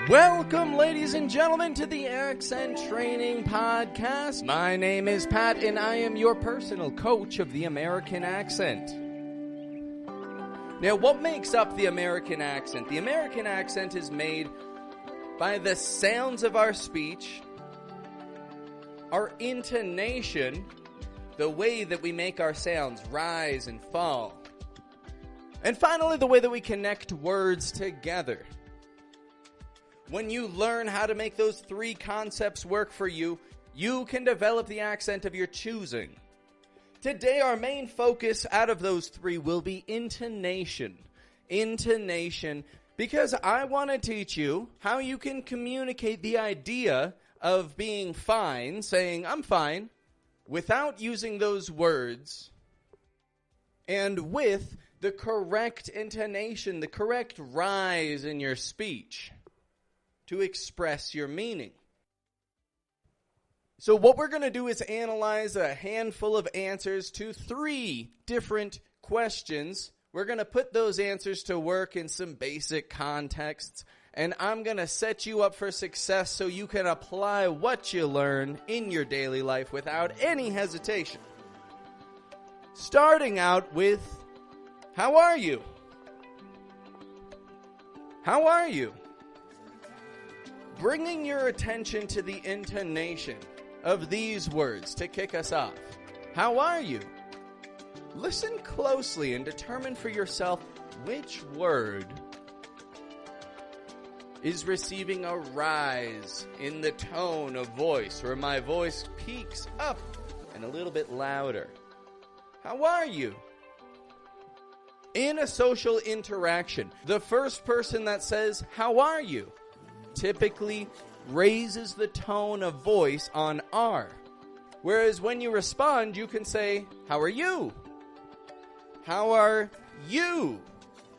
Welcome, ladies and gentlemen, to the Accent Training Podcast. My name is Pat, and I am your personal coach of the American accent. Now, what makes up the American accent? The American accent is made by the sounds of our speech, our intonation, the way that we make our sounds rise and fall, and finally, the way that we connect words together. When you learn how to make those three concepts work for you, you can develop the accent of your choosing. Today, our main focus out of those three will be intonation. Intonation, because I want to teach you how you can communicate the idea of being fine, saying, I'm fine, without using those words, and with the correct intonation, the correct rise in your speech to express your meaning. So what we're going to do is analyze a handful of answers to three different questions. We're going to put those answers to work in some basic contexts, and I'm going to set you up for success so you can apply what you learn in your daily life without any hesitation. Starting out with, how are you? How are you? Bringing your attention to the intonation of these words to kick us off. How are you? Listen closely and determine for yourself which word is receiving a rise in the tone of voice, where my voice peaks up and a little bit louder. How are you? In a social interaction, the first person that says, how are you, typically raises the tone of voice on R. Whereas when you respond, you can say, how are you? How are you?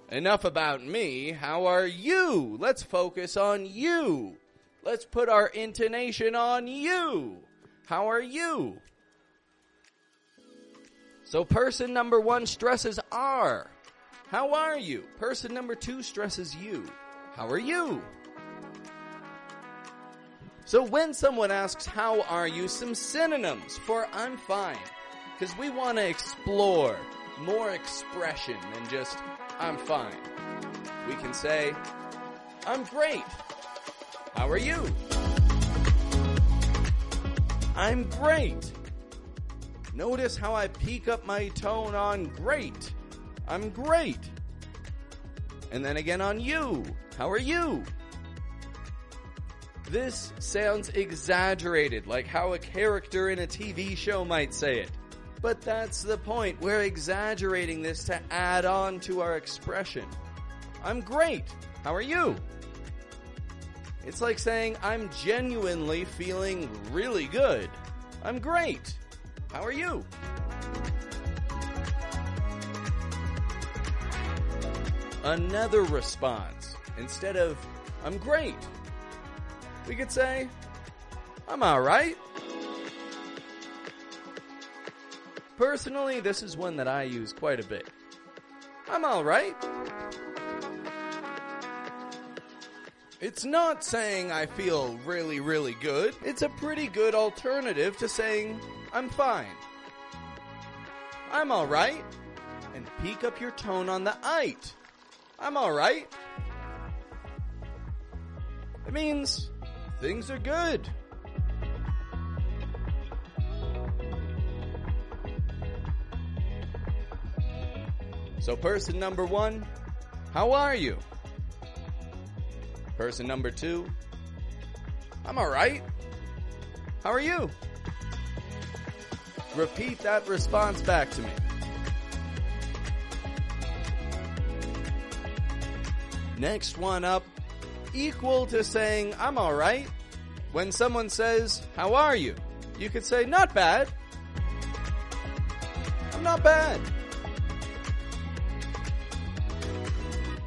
Enough about me. How are you? Let's focus on you. Let's put our intonation on you. How are you? So person number one stresses R. How are you? Person number two stresses you. How are you? So when someone asks, how are you, some synonyms for I'm fine. Because we want to explore more expression than just I'm fine. We can say, I'm great. How are you? I'm great. Notice how I peak up my tone on great. I'm great. And then again on you. How are you? This sounds exaggerated, like how a character in a TV show might say it. But that's the point. We're exaggerating this to add on to our expression. I'm great. How are you? It's like saying, I'm genuinely feeling really good. I'm great. How are you? Another response. Instead of, I'm great, we could say, I'm alright. Personally, this is one that I use quite a bit. I'm alright. It's not saying I feel really, really good. It's a pretty good alternative to saying, I'm fine. I'm alright. And peak up your tone on the "ite." I'm alright. It means things are good. So person number one, how are you? Person number two, I'm alright. How are you? Repeat that response back to me. Next one up, equal to saying, I'm alright. When someone says, how are you? You could say, not bad. I'm not bad.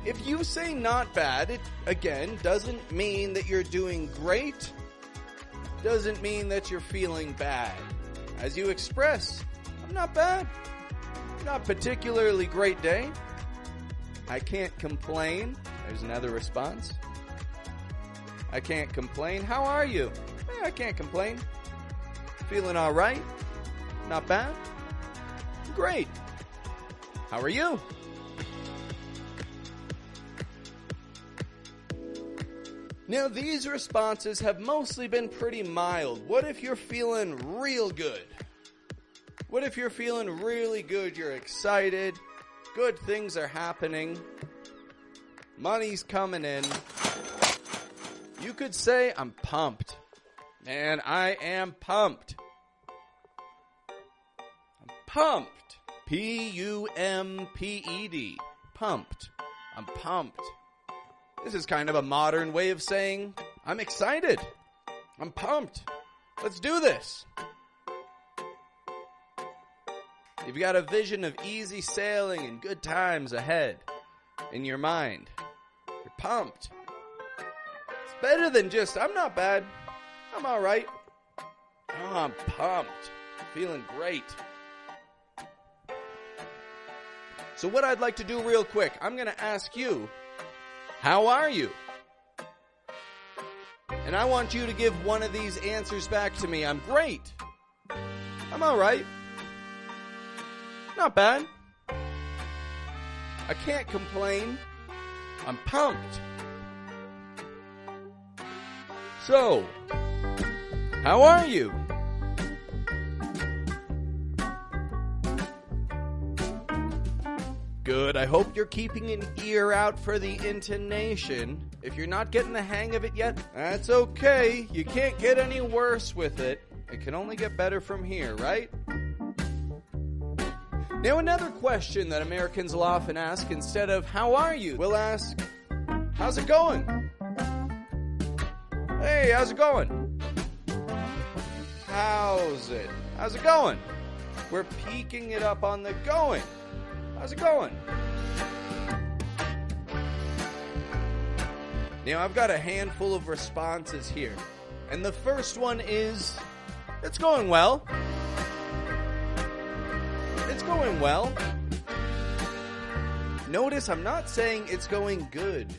If you say not bad, it, again, doesn't mean that you're doing great. Doesn't mean that you're feeling bad. As you express, I'm not bad. Not particularly great day. I can't complain. There's another response. I can't complain. How are you? I can't complain. Feeling all right? Not bad? Great. How are you? Now, these responses have mostly been pretty mild. What if you're feeling real good? What if you're feeling really good? You're excited. Good things are happening. Money's coming in. You could say, I'm pumped. Man, I am pumped. I'm pumped. P-U-M-P-E-D. Pumped. I'm pumped. This is kind of a modern way of saying, I'm excited. I'm pumped. Let's do this. You've got a vision of easy sailing and good times ahead in your mind. You're pumped. It's better than just, I'm not bad. I'm all right. Oh, I'm pumped. Feeling great. So what I'd like to do real quick, I'm going to ask you, how are you? And I want you to give one of these answers back to me. I'm great. I'm all right. Not bad. I can't complain. I'm pumped. So, how are you? Good. I hope you're keeping an ear out for the intonation. If you're not getting the hang of it yet, that's okay. You can't get any worse with it. It can only get better from here, right? Now, another question that Americans will often ask instead of, how are you? We'll ask, how's it going? Hey, how's it going? How's it going? We're peaking it up on the going. How's it going? Now, I've got a handful of responses here. And the first one is, it's going well. It's going well. Notice I'm not saying it's going good.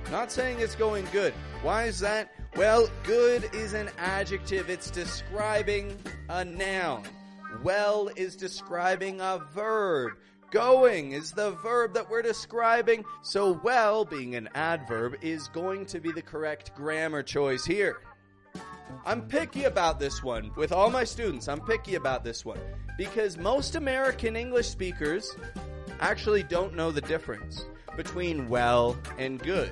Not saying it's going good. Why is that? Well, good is an adjective. It's describing a noun. Well is describing a verb. Going is the verb that we're describing. So well, being an adverb, is going to be the correct grammar choice here. I'm picky about this one. With all my students, I'm picky about this one. Because most American English speakers actually don't know the difference between well and good.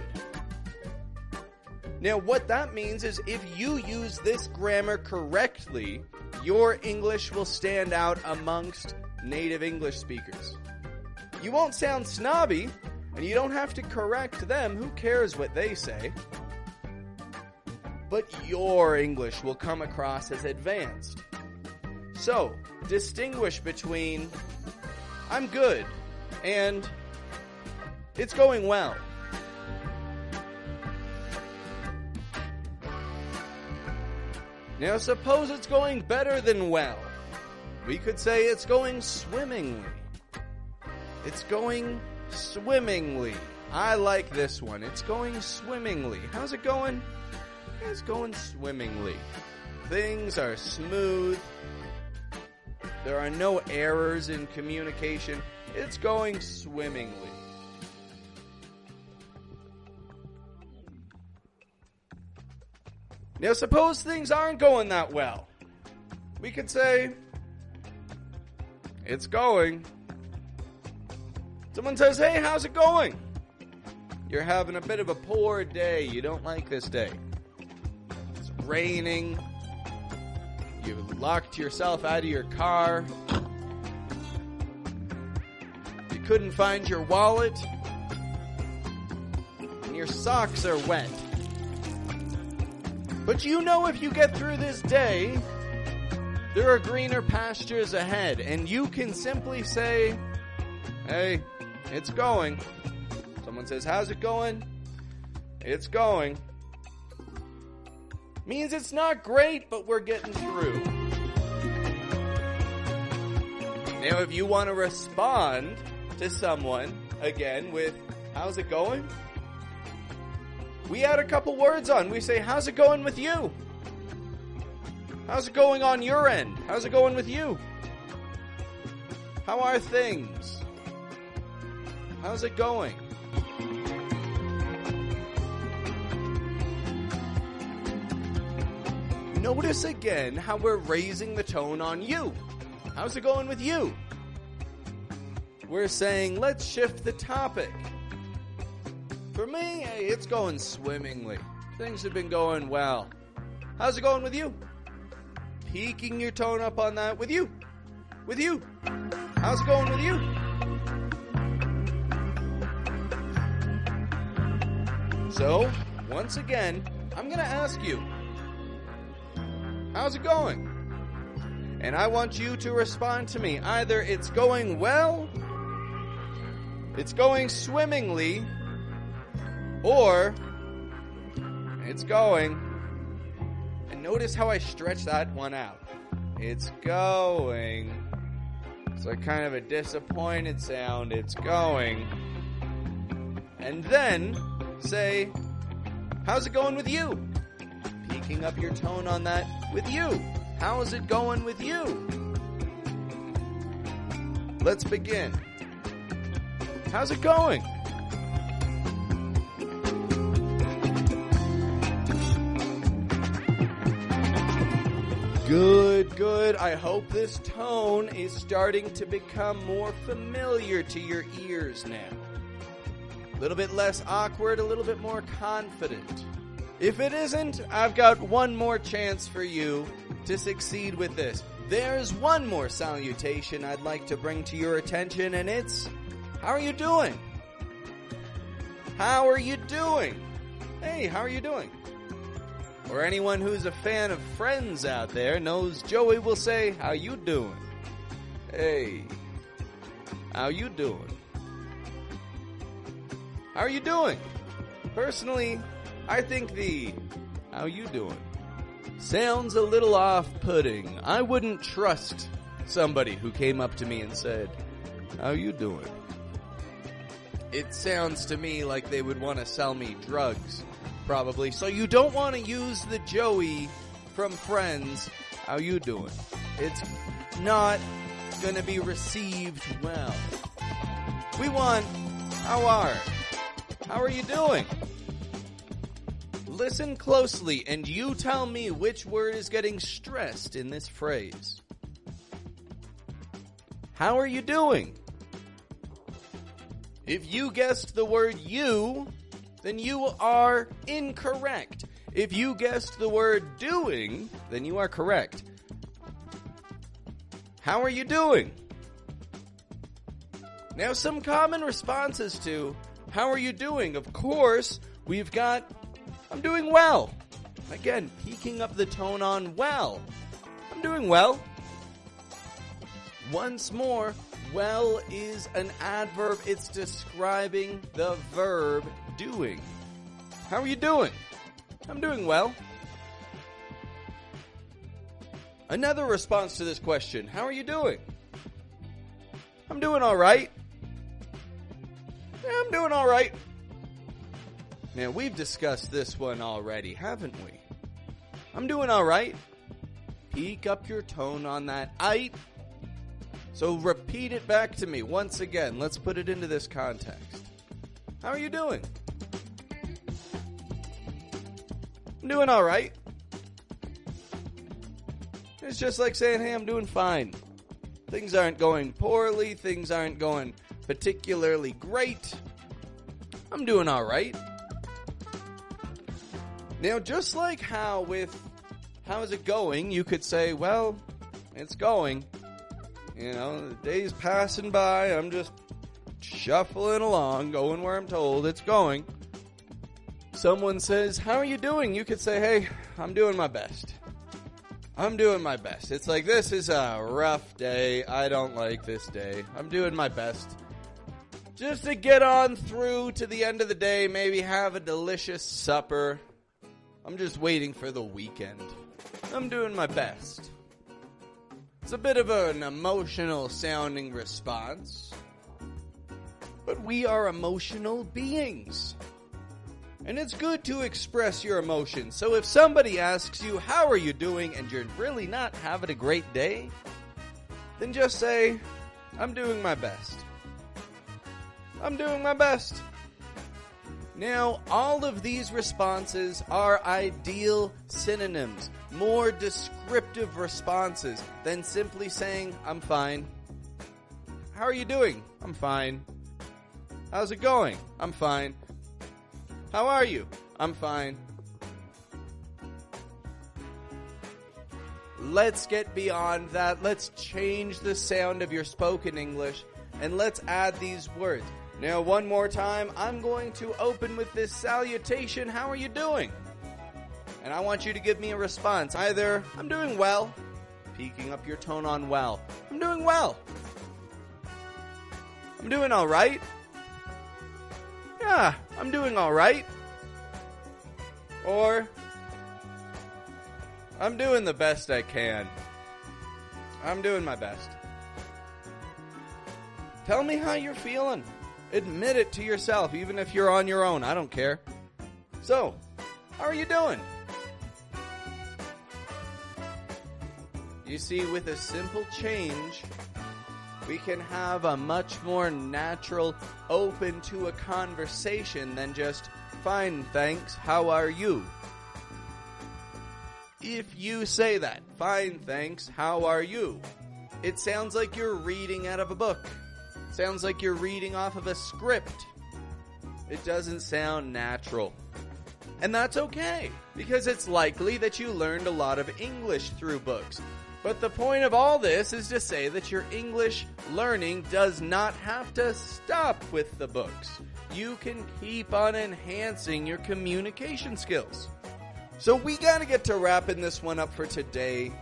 Now, what that means is if you use this grammar correctly, your English will stand out amongst native English speakers. You won't sound snobby, and you don't have to correct them. Who cares what they say? But your English will come across as advanced. So, distinguish between I'm good and it's going well. Now, suppose it's going better than well. We could say it's going swimmingly. It's going swimmingly. I like this one. It's going swimmingly. How's it going? It's going swimmingly. Things are smooth. There are no errors in communication. It's going swimmingly. Now, suppose things aren't going that well. We could say, it's going. Someone says, hey, how's it going? You're having a bit of a poor day. You don't like this day. It's raining. You locked yourself out of your car. You couldn't find your wallet. And your socks are wet. But you know if you get through this day, there are greener pastures ahead. And you can simply say, hey, it's going. Someone says, how's it going? It's going. Means it's not great, but we're getting through. Now, if you want to respond to someone, again, with, how's it going? we add a couple words on. We say, how's it going with you? How's it going on your end? How's it going with you? How are things? How's it going? Notice again how we're raising the tone on you. How's it going with you? We're saying, let's shift the topic. For me, hey, it's going swimmingly. Things have been going well. How's it going with you? Peaking your tone up on that with you. With you. How's it going with you? So, once again, I'm going to ask you, how's it going? And I want you to respond to me. Either it's going well, it's going swimmingly, or it's going. And notice how I stretch that one out. It's going. It's like kind of a disappointed sound. It's going. And then say, how's it going with you? Peaking up your tone on that with you. How is it going with you? Let's begin. How's it going? Good, good. I hope this tone is starting to become more familiar to your ears now. A little bit less awkward, a little bit more confident. If it isn't, I've got one more chance for you to succeed with this. There's one more salutation I'd like to bring to your attention, and it's, how are you doing? How are you doing? Hey, how are you doing? Or anyone who's a fan of Friends out there knows Joey will say, how you doing? Hey, how you doing? How are you doing? Personally, I think the how you doing sounds a little off-putting. I wouldn't trust somebody who came up to me and said, how you doing? It sounds to me like they would want to sell me drugs, probably. So you don't want to use the Joey from Friends, how you doing? It's not going to be received well. We want, how are you doing? Listen closely, and you tell me which word is getting stressed in this phrase. How are you doing? If you guessed the word you, then you are incorrect. If you guessed the word doing, then you are correct. How are you doing? Now, some common responses to how are you doing? Of course, we've got I'm doing well. Again, peaking up the tone on well. I'm doing well. Once more, well is an adverb. It's describing the verb doing. How are you doing? I'm doing well. Another response to this question, how are you doing? I'm doing all right. Yeah, I'm doing all right. Now, we've discussed this one already, haven't we? I'm doing all right. Peak up your tone on that "ite." So repeat it back to me once again. Let's put it into this context. How are you doing? I'm doing all right. It's just like saying, hey, I'm doing fine. Things aren't going poorly. Things aren't going particularly great. I'm doing all right. Now, just like how with how's it going, you could say, well, it's going. You know, the day's passing by. I'm just shuffling along, going where I'm told it's going. Someone says, how are you doing? You could say, hey, I'm doing my best. I'm doing my best. It's like, this is a rough day. I don't like this day. I'm doing my best. Just to get on through to the end of the day, maybe have a delicious supper. I'm just waiting for the weekend. I'm doing my best. It's a bit of an emotional sounding response. But we are emotional beings. And it's good to express your emotions. So if somebody asks you, how are you doing, and you're really not having a great day, then just say, I'm doing my best. I'm doing my best. Now, all of these responses are ideal synonyms, more descriptive responses than simply saying, I'm fine. How are you doing? I'm fine. How's it going? I'm fine. How are you? I'm fine. Let's get beyond that. Let's change the sound of your spoken English and let's add these words. Now, one more time, I'm going to open with this salutation. How are you doing? And I want you to give me a response. Either, I'm doing well, peaking up your tone on well. I'm doing well. I'm doing all right. Yeah, I'm doing all right. Or, I'm doing the best I can. I'm doing my best. Tell me how you're feeling. Admit it to yourself, even if you're on your own. I don't care. So, how are you doing? You see, with a simple change, we can have a much more natural, open to a conversation than just, fine, thanks, how are you? If you say that, fine, thanks, how are you? It sounds like you're reading out of a book. Sounds like you're reading off of a script. It doesn't sound natural. And that's okay, because it's likely that you learned a lot of English through books. But the point of all this is to say that your English learning does not have to stop with the books. You can keep on enhancing your communication skills. So we gotta get to wrapping this one up for today.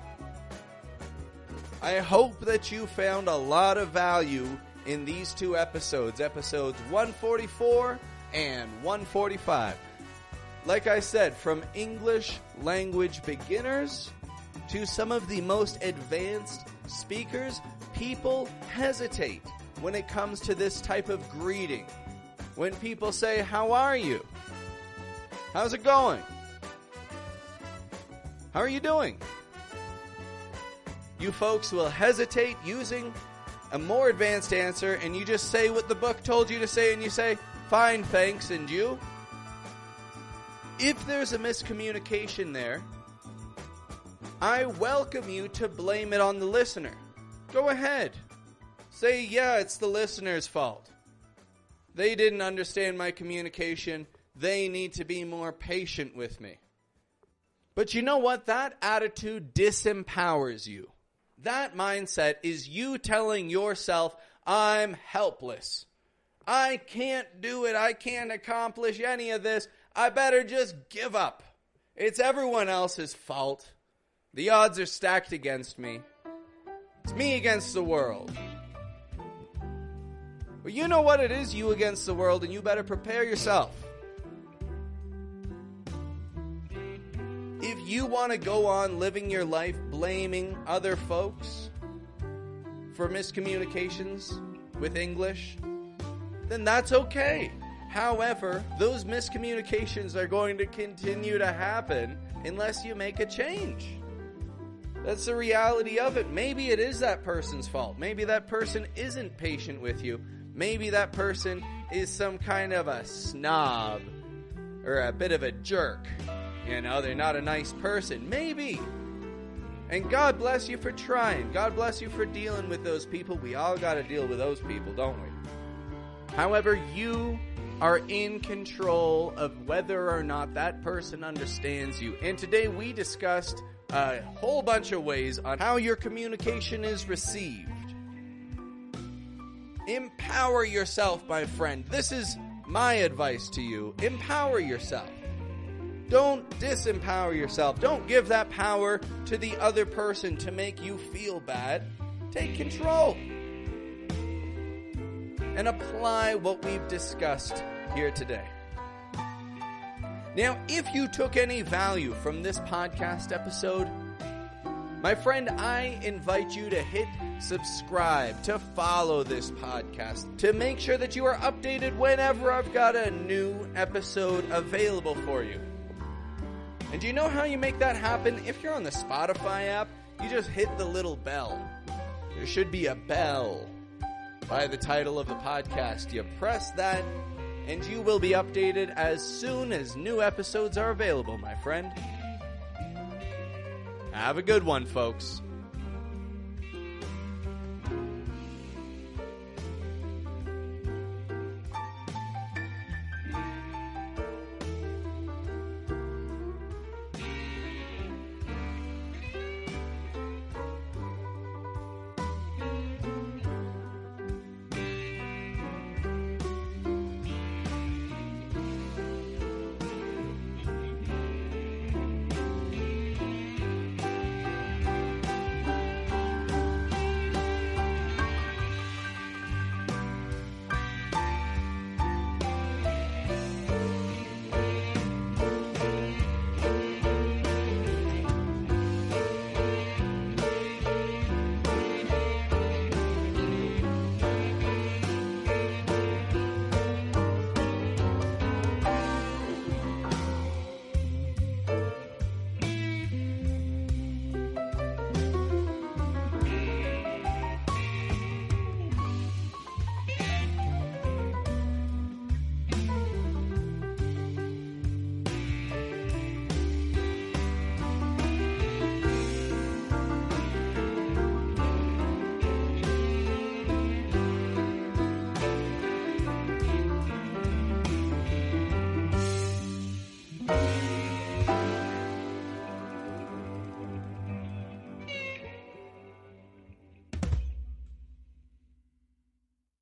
I hope that you found a lot of value in these two episodes 144 and 145. Like I said, from English language beginners to some of the most advanced speakers, people hesitate when it comes to this type of greeting. When people say, how are you? How's it going? How are you doing? You folks will hesitate using a more advanced answer, and you just say what the book told you to say, and you say, fine, thanks, and you? If there's a miscommunication there, I welcome you to blame it on the listener. Go ahead. Say, yeah, it's the listener's fault. They didn't understand my communication. They need to be more patient with me. But you know what? That attitude disempowers you. That mindset is you telling yourself, I'm helpless. I can't do it. I can't accomplish any of this. I better just give up. It's everyone else's fault. The odds are stacked against me. It's me against the world. Well, you know what it is, you against the world, and you better prepare yourself. If you want to go on living your life blaming other folks for miscommunications with English, then that's okay. However, those miscommunications are going to continue to happen unless you make a change. That's the reality of it. Maybe it is that person's fault. Maybe that person isn't patient with you. Maybe that person is some kind of a snob or a bit of a jerk. You know, they're not a nice person. Maybe. And God bless you for trying. God bless you for dealing with those people. We all got to deal with those people, don't we? However, you are in control of whether or not that person understands you. And today we discussed a whole bunch of ways on how your communication is received. Empower yourself, my friend. This is my advice to you. Empower yourself. Don't disempower yourself. Don't give that power to the other person to make you feel bad. Take control. And apply what we've discussed here today. Now, if you took any value from this podcast episode, My friend, I invite you to hit subscribe, to follow this podcast, to make sure that you are updated whenever I've got a new episode available for you. And do you know how you make that happen? If you're on the Spotify app, you just hit the little bell. There should be a bell by the title of the podcast. You press that, and you will be updated as soon as new episodes are available, my friend. Have a good one, folks.